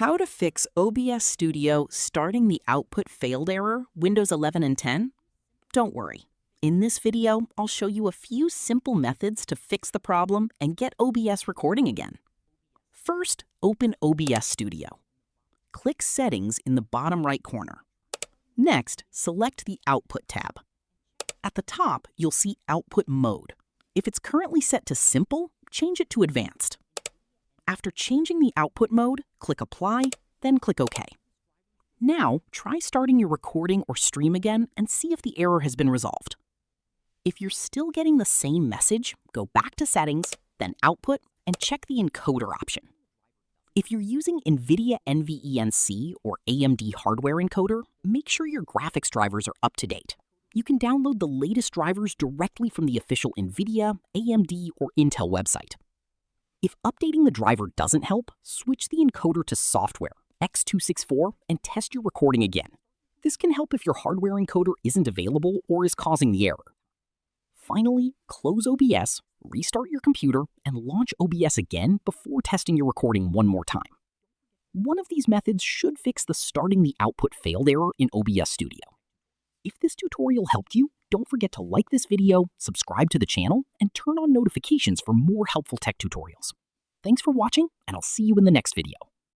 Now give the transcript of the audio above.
How to fix OBS Studio starting the output failed error, Windows 11 and 10? Don't worry. In this video, I'll show you a few simple methods to fix the problem and get OBS recording again. First, open OBS Studio. Click Settings in the bottom right corner. Next, select the Output tab. At the top, you'll see Output Mode. If it's currently set to Simple, change it to Advanced. After changing the output mode, click Apply, then click OK. Now, try starting your recording or stream again and see if the error has been resolved. If you're still getting the same message, go back to Settings, then Output, and check the encoder option. If you're using NVIDIA NVENC or AMD hardware encoder, make sure your graphics drivers are up to date. You can download the latest drivers directly from the official NVIDIA, AMD, or Intel website. If updating the driver doesn't help, switch the encoder to software, X264, and test your recording again. This can help if your hardware encoder isn't available or is causing the error. Finally, close OBS, restart your computer, and launch OBS again before testing your recording one more time. One of these methods should fix the starting the output failed error in OBS Studio. If this tutorial helped you, don't forget to like this video, subscribe to the channel, and turn on notifications for more helpful tech tutorials. Thanks for watching, and I'll see you in the next video.